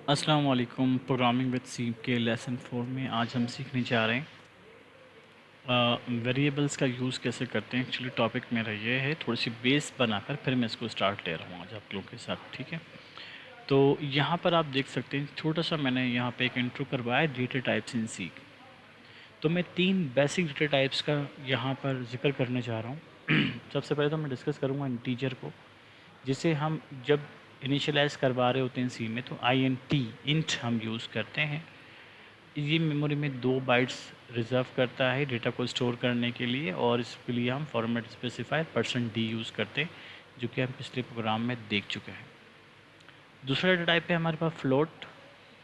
अस्सलाम वालेकुम। Programming with C के लेसन 4 में आज हम सीखने जा रहे हैं वेरिएबल्स का यूज़ कैसे करते हैं। एक्चुअली टॉपिक मेरा ये है, थोड़ी सी बेस बनाकर फिर मैं इसको स्टार्ट ले रहा हूँ आज आप लोगों के साथ, ठीक है। तो यहाँ पर आप देख सकते हैं, छोटा सा मैंने यहाँ पे एक इंट्रो करवाया डेटा टाइप्स इन सी। तो मैं 3 बेसिक डेटा टाइप्स का यहाँ पर जिक्र करने जा रहा हूँ। सबसे पहले तो मैं डिस्कस करूँगा इंटीजर को, जिसे हम जब इनिशियलाइज़ करवा रहे होते हैं सी में तो इंट हम यूज़ करते हैं। ये मेमोरी में 2 बाइट्स रिज़र्व करता है डेटा को स्टोर करने के लिए, और इसके लिए हम फॉर्मेट स्पेसिफायर %d यूज़ करते हैं, जो कि हम पिछले प्रोग्राम में देख चुके हैं। दूसरा डेटा टाइप है हमारे पास फ्लोट,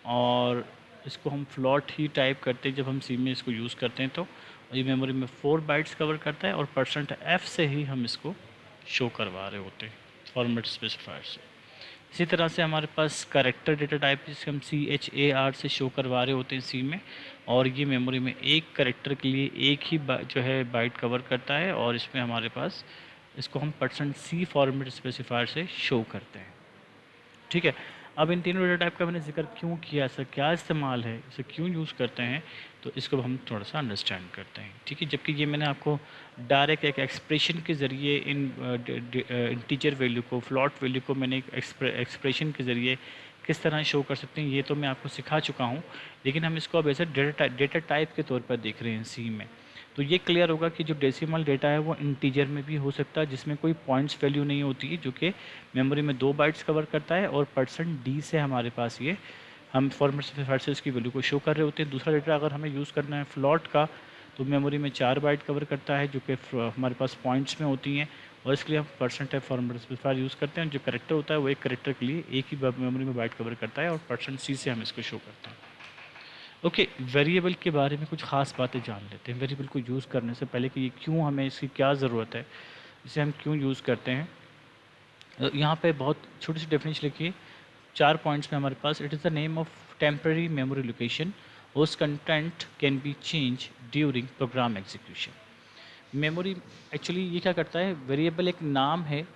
और इसको हम फ्लोट ही टाइप करते हैं जब हम सी में इसको यूज़ करते हैं। तो ये मेमोरी में 4 बाइट्स कवर करता है और %f से ही हम इसको शो करवा रहे होते हैं फॉर्मेट स्पेसिफायर से। इसी तरह से हमारे पास कैरेक्टर डेटा टाइप, जिसे हम CHAR से शो करवा रहे होते हैं सी में, और ये मेमोरी में एक कैरेक्टर के लिए एक ही जो है बाइट कवर करता है, और इसमें हमारे पास इसको हम %C फॉर्मेट स्पेसिफायर से शो करते हैं, ठीक है। अब इन तीनों डेटा टाइप का मैंने जिक्र क्यों किया, इसका क्या इस्तेमाल है, इसे क्यों यूज़ करते हैं, तो इसको हम थोड़ा सा अंडरस्टैंड करते हैं, ठीक है। जबकि ये मैंने आपको डायरेक्ट एक एक्सप्रेशन के ज़रिए इन इंटीजर वैल्यू को, फ्लॉट वैल्यू को मैंने एक एक्सप्रेशन के ज़रिए किस तरह शो कर सकते हैं ये तो मैं आपको सिखा चुका हूँ। लेकिन हम इसको अब ऐसे डेटा टाइप के तौर पर देख रहे हैं सी में। तो ये क्लियर होगा कि जो डेसिमल डेटा है वो इंटीजर में भी हो सकता है, जिसमें कोई पॉइंट्स वैल्यू नहीं होती है, जो कि मेमोरी में 2 बाइट्स कवर करता है, और %d से हमारे पास ये हम फॉर्मेट स्पेसिफायर से इसकी वैल्यू को शो कर रहे होते हैं। दूसरा डेटा अगर हमें यूज़ करना है फ्लॉट का, तो मेमोरी में 4 बाइट कवर करता है, जो कि हमारे पास पॉइंट्स में होती हैं, और इसके लिए हम %f फॉर्मेट स्पेसिफायर यूज़ करते हैं। जो करेक्टर होता है वो एक करेक्टर के लिए एक ही मेमोरी में बाइट कवर करता है, और %c से हम इसको शो करते हैं। ओके, वेरिएबल के बारे में कुछ ख़ास बातें जान लेते हैं। वेरिएबल को यूज़ करने से पहले कि ये क्यों, हमें इसकी क्या ज़रूरत है, इसे हम क्यों यूज़ करते हैं। यहाँ पे बहुत छोटी सी डेफिनेशन लिखी 4 पॉइंट्स में हमारे पास। It is the name of temporary memory location whose content can be change during program execution. Memory actually ये क्या करता है, वेरिएबल एक नाम है,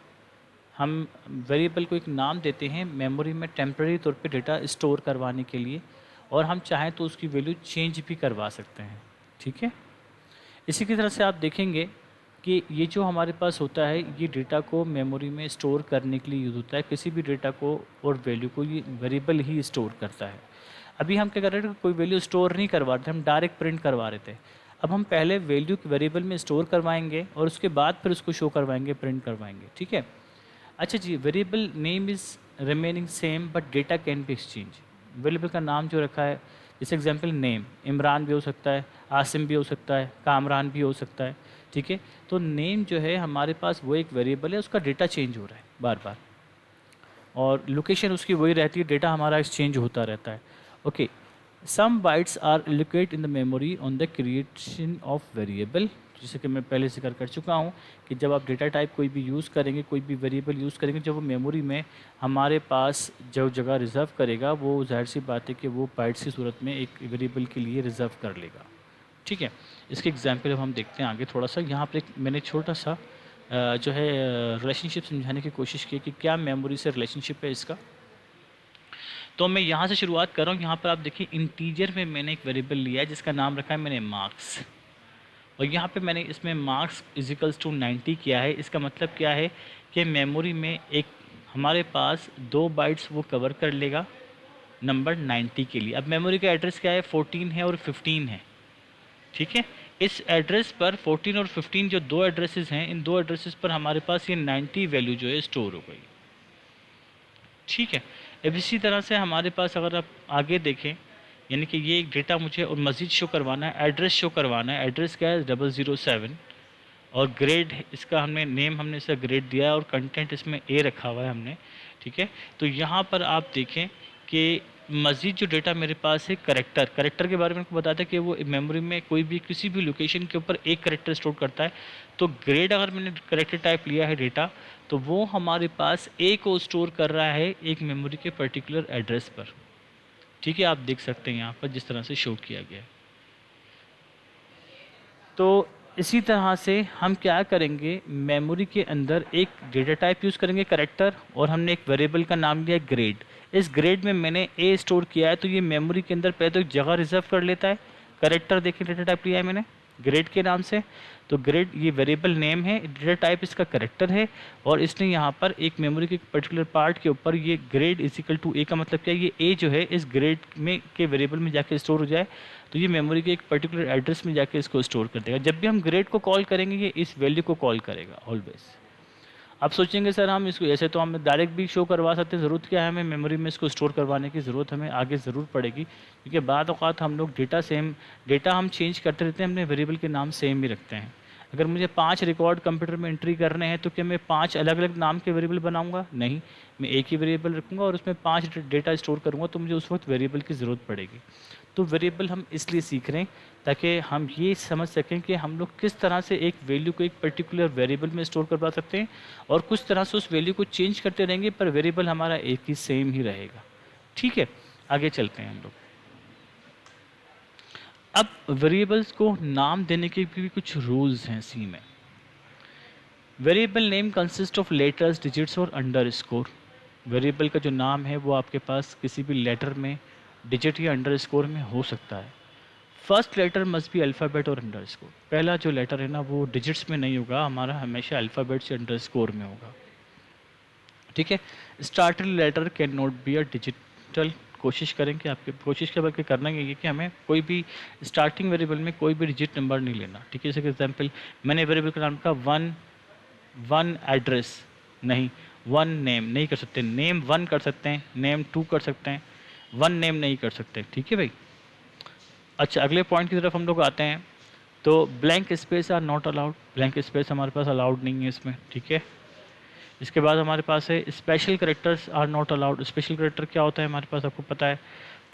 हम वेरिएबल को एक नाम देते हैं मेमोरी में टेम्पररी तौर पे डेटा स्टोर करवाने के लिए, और हम चाहें तो उसकी वैल्यू चेंज भी करवा सकते हैं, ठीक है। इसी की तरह से आप देखेंगे कि ये जो हमारे पास होता है, ये डेटा को मेमोरी में स्टोर करने के लिए यूज़ होता है। किसी भी डेटा को और वैल्यू को ये वेरिएबल ही स्टोर करता है। अभी हम क्या कर रहे थे, कोई वैल्यू स्टोर नहीं करवा रहे थे, हम डायरेक्ट प्रिंट करवा रहे थे। अब हम पहले वैल्यू वेरिएबल में स्टोर करवाएंगे और उसके बाद फिर उसको शो करवाएंगे, प्रिंट करवाएंगे, ठीक है। अच्छा जी, variable name is remaining same but data can be exchange. Variable का नाम जो रखा है, जैसे एग्जांपल नेम इमरान भी हो सकता है, आसिम भी हो सकता है, कामरान भी हो सकता है, ठीक है। तो नेम जो है हमारे पास वो एक वेरिएबल है, उसका डेटा चेंज हो रहा है बार बार, और लोकेशन उसकी वही रहती है, डेटा हमारा एक्सचेंज होता रहता है। Okay, some bytes are allocated in the memory on the creation of variable. जैसे कि मैं पहले जिक्र कर चुका हूँ कि जब आप डेटा टाइप कोई भी यूज़ करेंगे, कोई भी वेरिएबल यूज़ करेंगे, जब वो मेमोरी में हमारे पास जो जगह रिज़र्व करेगा, वो जाहिर सी बात है कि वो बाइट्स की सूरत में एक वेरिएबल के लिए रिज़र्व कर लेगा, ठीक है। इसके एग्जाम्पल अब हम देखते हैं आगे थोड़ा सा। यहाँ पर एक मैंने छोटा सा जो है रिलेशनशिप समझाने की कोशिश की कि क्या मेमोरी से रिलेशनशिप है इसका। तो मैं यहाँ से शुरुआत कर रहा हूँ। यहाँ पर आप देखिए, इंटीजर में मैंने एक वेरिएबल लिया है जिसका नाम रखा है मैंने मार्क्स, और यहाँ पे मैंने इसमें मार्क्स इजिकल्स टू 90 किया है। इसका मतलब क्या है कि मेमोरी में एक हमारे पास 2 बाइट्स वो कवर कर लेगा नंबर 90 के लिए। अब मेमोरी का एड्रेस क्या है, 14 है और 15 है, ठीक है। इस एड्रेस पर 14 और 15 जो 2 एड्रेसेस हैं, इन 2 एड्रेसेस पर हमारे पास ये 90 वैल्यू जो है स्टोर हो गई, ठीक है। अब इसी तरह से हमारे पास अगर आप आगे देखें, यानी कि ये एक डेटा मुझे और मज़ीद शो करवाना है, एड्रेस शो करवाना है। एड्रेस क्या है, 007, और ग्रेड इसका हमने नेम हमने इसका ग्रेड दिया है, और कंटेंट इसमें ए रखा हुआ है हमने, ठीक है। तो यहाँ पर आप देखें कि मज़ीद जो डेटा मेरे पास है, करेक्टर के बारे में आपको बताया था कि वो मेमोरी में कोई भी किसी भी लोकेशन के ऊपर एक करेक्टर स्टोर करता है। तो ग्रेड अगर मैंने करेक्टर टाइप लिया है डेटा, तो वो हमारे पास ए को स्टोर कर रहा है एक मेमोरी के पर्टिकुलर एड्रेस पर, ठीक है। आप देख सकते हैं यहाँ पर जिस तरह से शो किया गया है। तो इसी तरह से हम क्या करेंगे, मेमोरी के अंदर एक डेटा टाइप यूज़ करेंगे करेक्टर, और हमने एक वेरिएबल का नाम लिया ग्रेड। इस ग्रेड में मैंने ए स्टोर किया है, तो ये मेमोरी के अंदर पहले तो एक जगह रिजर्व कर लेता है। करेक्टर देखिए डेटा टाइप लिया है मैंने ग्रेड के नाम से, तो ग्रेड ये वेरिएबल नेम है, डेटा टाइप इसका करेक्टर है, और इसने यहाँ पर एक मेमोरी के पर्टिकुलर पार्ट के ऊपर ये ग्रेड इजिकल टू ए का मतलब क्या है, ये ए जो है इस ग्रेड में के वेरिएबल में जाके स्टोर हो जाए, तो ये मेमोरी के एक पर्टिकुलर एड्रेस में जाके इसको स्टोर कर देगा। जब भी हम ग्रेड को कॉल करेंगे ये इस वैल्यू को कॉल करेगा ऑलवेज। आप सोचेंगे सर हम इसको ऐसे तो हम डायरेक्ट भी शो करवा सकते हैं, ज़रूरत क्या है हमें मेमोरी में इसको स्टोर करवाने की ज़रूरत हमें आगे ज़रूर पड़ेगी, क्योंकि बाद औक़ात हम लोग डेटा हम चेंज करते रहते हैं, अपने वेरिएबल के नाम सेम ही रखते हैं। अगर मुझे 5 रिकॉर्ड कंप्यूटर में एंट्री करने हैं तो क्या मैं 5 अलग अलग नाम के वेरिएबल बनाऊंगा? नहीं, मैं एक ही वेरिएबल रखूंगा और उसमें 5 डेटा स्टोर करूंगा, तो मुझे उस वक्त वेरिएबल की ज़रूरत पड़ेगी। तो वेरिएबल हम इसलिए सीख रहे हैं ताकि हम ये समझ सकें कि हम लोग किस तरह से एक वैल्यू को एक पर्टिकुलर वेरिएबल में स्टोर करवा सकते हैं, और कुछ तरह से उस वैल्यू को चेंज करते रहेंगे पर वेरिएबल हमारा एक ही सेम ही रहेगा। ठीक है, आगे चलते हैं हम लोग। अब वेरिएबल्स को नाम देने के भी कुछ रूल्स हैं सी में। Variable name consist of letters, digits और अंडरस्कोर। वेरिएबल का जो नाम है वो आपके पास किसी भी लेटर में, डिजिट या अंडरस्कोर में हो सकता है। First letter must be alphabet or underscore. पहला जो लेटर है ना वो डिजिट्स में नहीं होगा, हमारा हमेशा अल्फ़ाबेट से अंडरस्कोर में होगा। ठीक है, starting letter can not be a digital. कोशिश करें कि आपके कोशिश के बल्कि करना ये कि हमें कोई भी स्टार्टिंग वेरिएबल में कोई भी डिजिट नंबर नहीं लेना। ठीक है, जैसे एग्जांपल मैंने वेरिएबल का नाम का वन एड्रेस, नहीं 1 नेम नहीं कर सकते, नेम 1 कर सकते हैं, नेम 2 कर सकते हैं, 1 नेम नहीं कर सकते। ठीक है भाई। अच्छा, अगले पॉइंट की तरफ हम लोग आते हैं। तो blank space are not allowed. Blank space हमारे पास अलाउड नहीं है इसमें। ठीक है, इसके बाद हमारे पास है special characters are not allowed. Special character क्या होता है हमारे पास आपको पता है,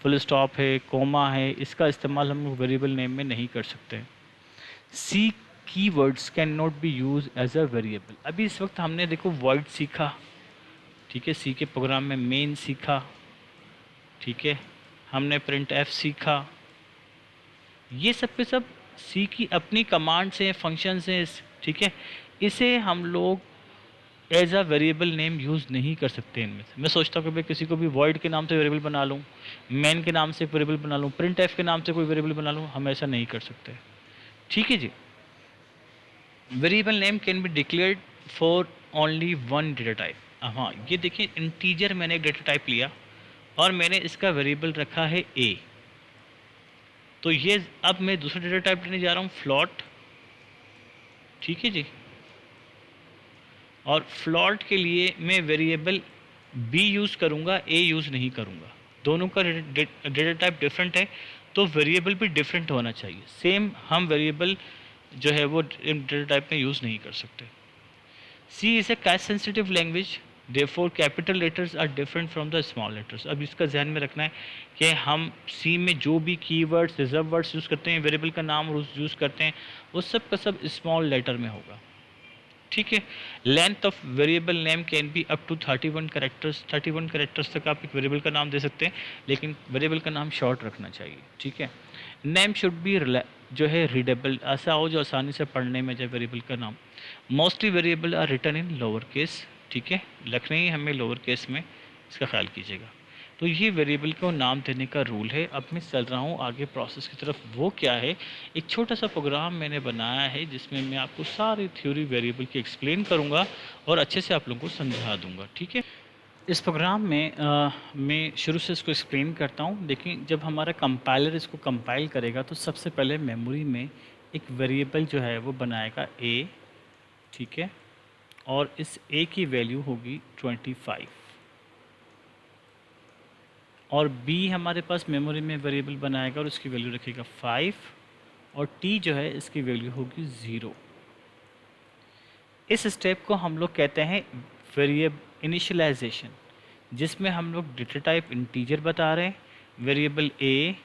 फुल स्टॉप है, कोमा है, इसका इस्तेमाल हम लोग वेरिएबल नेम में नहीं कर सकते। C keywords can not be use as a variable. अभी इस वक्त हमने देखो वॉइड सीखा, ठीक है, सी के प्रोग्राम में मेन सीखा, ठीक है, हमने प्रिंट एफ सीखा, ये सब के सब सी की अपनी कमांड्स हैं, फंक्शंस हैं। ठीक है, इसे हम लोग as a variable name use नहीं कर सकते इनमें से। मैं सोचता हूँ कि भाई किसी को भी वॉइड के नाम से वेरिएबल बना लूँ, मैन के नाम से एक वेरिएबल बना लूँ, प्रिंट एफ के नाम से कोई वेरिएबल बना लूँ, हम ऐसा नहीं कर सकते। ठीक है जी। Variable name can be declared for only one data type. हाँ, ये देखिए इंटीजर मैंने एक डेटा टाइप लिया और मैंने इसका वेरिएबल रखा है ए, तो ये अब मैं दूसरा डेटा टाइप लेने जा रहा हूँ फ्लॉट। ठीक है जी, और फ्लॉट के लिए मैं वेरिएबल बी यूज़ करूँगा, ए यूज़ नहीं करूँगा। दोनों का डेटा टाइप डिफरेंट है, तो वेरिएबल भी डिफरेंट होना चाहिए। सेम हम वेरिएबल जो है वो डेटा टाइप में यूज़ नहीं कर सकते। C is a case sensitive language, therefore capital letters are different from the small letters. अब इसका ध्यान में रखना है कि हम सी में जो भी कीवर्ड्स, रिजर्व वर्ड्स यूज़ करते हैं, वेरिएबल का नाम यूज़ करते हैं, वो सब का सब स्मॉल लेटर में होगा। ठीक है, length of variable name can be up to 31 characters. 31 characters तक आप एक वेरिएबल का नाम दे सकते हैं, लेकिन वेरिएबल का नाम शॉर्ट रखना चाहिए। ठीक है, नेम शुड बी जो है रीडेबल, ऐसा हो जो आसानी से पढ़ने में जाए वेरिएबल का नाम। Mostly variable are written in lower case. ठीक है, लिखने ही हमें लोअर केस में, इसका ख्याल कीजिएगा। तो ये वेरिएबल को नाम देने का रूल है। अब मैं चल रहा हूँ आगे प्रोसेस की तरफ। वो क्या है, एक छोटा सा प्रोग्राम मैंने बनाया है जिसमें मैं आपको सारी थ्योरी वेरिएबल की एक्सप्लेन करूँगा और अच्छे से आप लोगों को समझा दूँगा। ठीक है, इस प्रोग्राम में मैं शुरू से इसको एक्सप्लेन करता हूँ। देखिए, जब हमारा कंपाइलर इसको कंपाइल करेगा तो सबसे पहले मेमोरी में एक वेरिएबल जो है वो बनाएगा ए। ठीक है, और इस ए की वैल्यू होगी 25, और बी हमारे पास मेमोरी में वेरिएबल बनाएगा और उसकी वैल्यू रखेगा 5, और टी जो है इसकी वैल्यू होगी 0। इस स्टेप को हम लोग कहते हैं वेरिएबल इनिशियलाइजेशन, जिसमें हम लोग डेटा टाइप इंटीजर बता रहे हैं, वेरिएबल ए,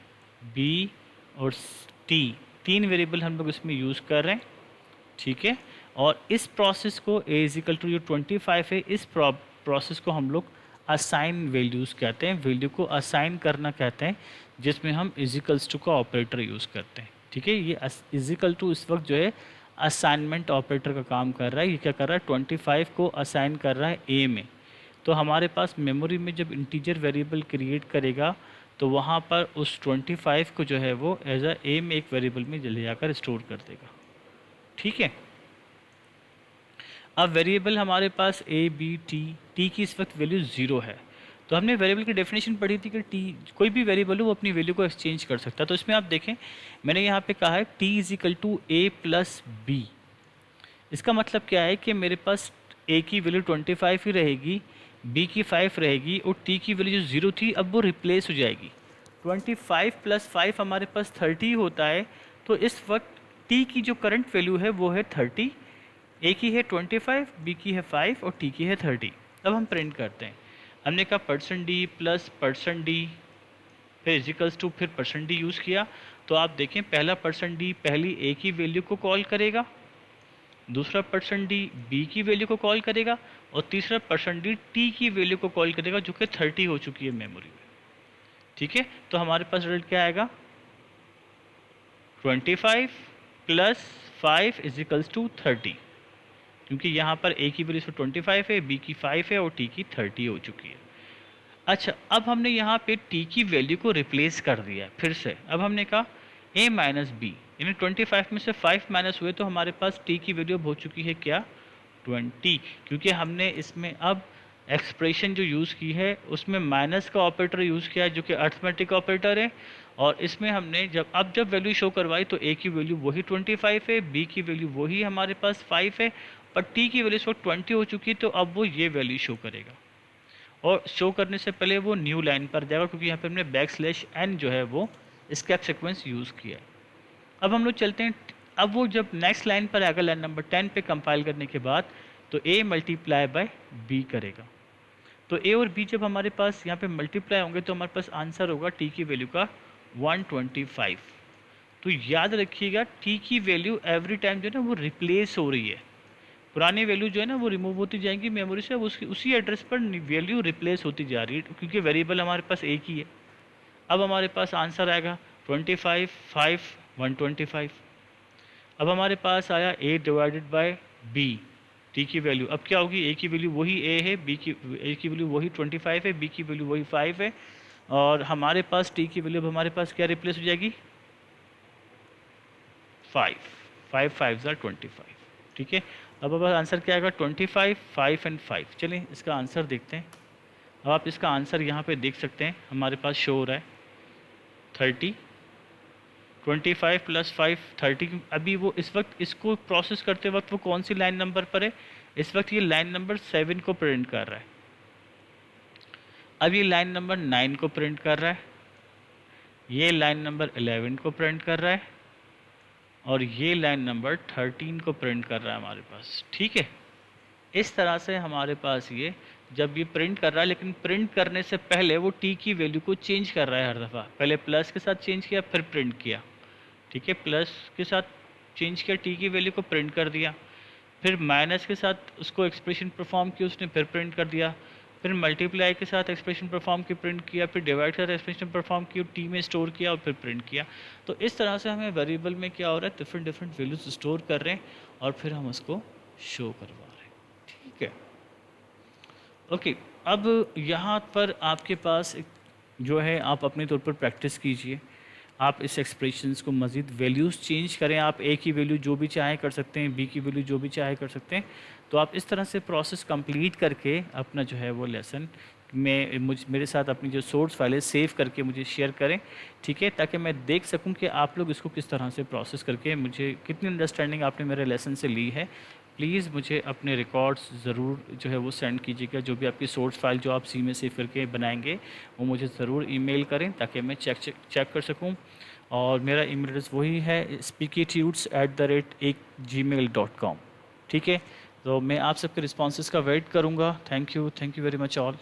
बी और टी, 3 वेरिएबल हम लोग इसमें यूज़ कर रहे हैं। ठीक है, और इस प्रोसेस को ए इज इक्वल टू जो 25 है, इस प्रोसेस को हम लोग असाइन वैल्यूज़ कहते हैं, वैल्यू को असाइन करना कहते हैं, जिसमें हम इजिकल्स टू का ऑपरेटर यूज़ करते हैं। ठीक है, ये इजिकल टू इस वक्त जो है असाइनमेंट ऑपरेटर का काम कर रहा है। ये क्या कर रहा है, 25 को असाइन कर रहा है ए में, तो हमारे पास मेमोरी में जब इंटीजर वेरिएबल क्रिएट करेगा तो वहाँ पर उस 25 को जो है वो एज अ ए में एक वेरिएबल में ले जाकर स्टोर कर देगा। ठीक है, अब वेरिएबल हमारे पास ए बी टी की इस वक्त वैल्यू 0 है। तो हमने वेरिएबल की डेफिनेशन पढ़ी थी कि टी कोई भी वेरिएबल हो वो अपनी वैल्यू को एक्सचेंज कर सकता है। तो इसमें आप देखें मैंने यहाँ पे कहा है T is equal to A plus B. इसका मतलब क्या है कि मेरे पास ए की वैल्यू 25 ही रहेगी, बी की 5 रहेगी और टी की वैल्यू जो 0 थी अब वो रिप्लेस हो जाएगी। 25 प्लस 5 हमारे पास 30 होता है। तो इस वक्त टी की जो करंट वैल्यू है वो है 30, ए की है 25, बी की है 5 और टी की है 30। अब हम प्रिंट करते हैं। हमने कहा %d प्लस %d फिर इजिकल्स टू फिर %d यूज़ किया। तो आप देखें पहला %d पहली ए की वैल्यू को कॉल करेगा, दूसरा %d बी की वैल्यू को कॉल करेगा और तीसरा %d टी की वैल्यू को कॉल करेगा जो कि 30 हो चुकी है मेमोरी में। ठीक है, तो हमारे पास रिजल्ट क्या आएगा 25 प्लस 5 इजिकल्स टू 30, क्योंकि यहाँ पर ए की वैल्यू 25 है, बी की 5 है और टी की 30 हो चुकी है। अच्छा, अब हमने यहाँ पे टी की वैल्यू को रिप्लेस कर दिया है फिर से। अब हमने कहा ए माइनस बी, यानी 25 में से 5 माइनस हुए तो हमारे पास टी की वैल्यू हो चुकी है क्या 20, क्योंकि हमने इसमें अब एक्सप्रेशन जो यूज़ की है उसमें माइनस का ऑपरेटर यूज़ किया है जो कि अर्थमेटिक ऑपरेटर है। और इसमें हमने जब वैल्यू शो करवाई तो ए की वैल्यू वही 25 है, बी की वैल्यू वही हमारे पास 5 है, पर टी की वैल्यू इस वक्त 20 हो चुकी है। तो अब वो ये वैल्यू शो करेगा और शो करने से पहले वो न्यू लाइन पर जाएगा क्योंकि यहाँ पे हमने \n जो है वो स्केप सीक्वेंस यूज़ किया है। अब हम लोग चलते हैं, अब वो जब नेक्स्ट लाइन पर आएगा लाइन नंबर 10 पे कंपाइल करने के बाद तो a मल्टीप्लाई बाय b करेगा। तो a और b जब हमारे पास यहाँ पे मल्टीप्लाई होंगे तो हमारे पास आंसर होगा t की वैल्यू का 125। तो याद रखिएगा t की वैल्यू एवरी टाइम जो है ना वो रिप्लेस हो रही है, पुरानी वैल्यू जो है ना वो रिमूव होती जाएंगी मेमोरी से, उसकी उसी एड्रेस पर वैल्यू रिप्लेस होती जा रही है क्योंकि वेरिएबल हमारे पास एक ही है। अब हमारे पास आंसर आएगा 25 5 125। अब हमारे पास आया a divided by b, t की वैल्यू अब क्या होगी, a की वैल्यू वही a है, a की वैल्यू वही 25 है, b की वैल्यू वही 5 है और हमारे पास t की वैल्यू अब हमारे पास क्या रिप्लेस हो जाएगी 5 5 5 25। ठीक है, अब आंसर क्या आएगा 25 5 एंड 5। चलिए इसका आंसर देखते हैं। अब आप इसका आंसर यहाँ पे देख सकते हैं हमारे पास शो हो रहा है 30, 25 प्लस 5 30। अभी वो इस वक्त इसको प्रोसेस करते वक्त वो कौन सी लाइन नंबर पर है, इस वक्त ये लाइन नंबर 7 को प्रिंट कर रहा है। अब ये लाइन नंबर 9 को प्रिंट कर रहा है, ये लाइन नंबर 11 को प्रिंट कर रहा है और ये लाइन नंबर 13 को प्रिंट कर रहा है हमारे पास। ठीक है, इस तरह से हमारे पास ये जब ये प्रिंट कर रहा है, लेकिन प्रिंट करने से पहले वो टी की वैल्यू को चेंज कर रहा है हर दफ़ा। पहले प्लस के साथ चेंज किया फिर प्रिंट किया। ठीक है, प्लस के साथ चेंज किया, टी की वैल्यू को प्रिंट कर दिया, फिर माइनस के साथ उसको एक्सप्रेशन परफॉर्म किया उसने, फिर प्रिंट कर दिया, फिर मल्टीप्लाई के साथ एक्सप्रेशन परफॉर्म की प्रिंट किया, फिर डिवाइड के साथ एक्सप्रेशन परफॉर्म की टी में स्टोर किया और फिर प्रिंट किया। तो इस तरह से हमें वेरिएबल में क्या हो रहा है डिफरेंट वैल्यूज स्टोर कर रहे हैं और फिर हम उसको शो करवा रहे हैं। ठीक है, ओके। अब यहाँ पर आपके पास जो है आप अपने तौर पर प्रैक्टिस कीजिए, आप इस एक्सप्रेशंस को मज़ीद वैल्यूज़ चेंज करें। आप ए की वैल्यू जो भी चाहे कर सकते हैं, बी की वैल्यू जो भी चाहे कर सकते हैं। तो आप इस तरह से प्रोसेस कंप्लीट करके अपना जो है वो लेसन में मेरे साथ अपनी जो सोर्स फाइल है सेव करके मुझे शेयर करें। ठीक है, ताकि मैं देख सकूं कि आप लोग इसको किस तरह से प्रोसेस करके मुझे कितनी अंडरस्टैंडिंग आपने मेरे लेसन से ली है। प्लीज़ मुझे अपने रिकॉर्ड्स ज़रूर जो है वो सेंड कीजिएगा। जो भी आपकी सोर्स फाइल जो आप सी में सेव करके बनाएंगे वो मुझे ज़रूर ईमेल करें ताकि मैं चेक कर सकूं। और मेरा ईमेल एड्रेस वही है speakytudes@gmail.com। ठीक है, तो मैं आप सबके रिस्पॉन्सेस का वेट करूँगा। Thank you very much all.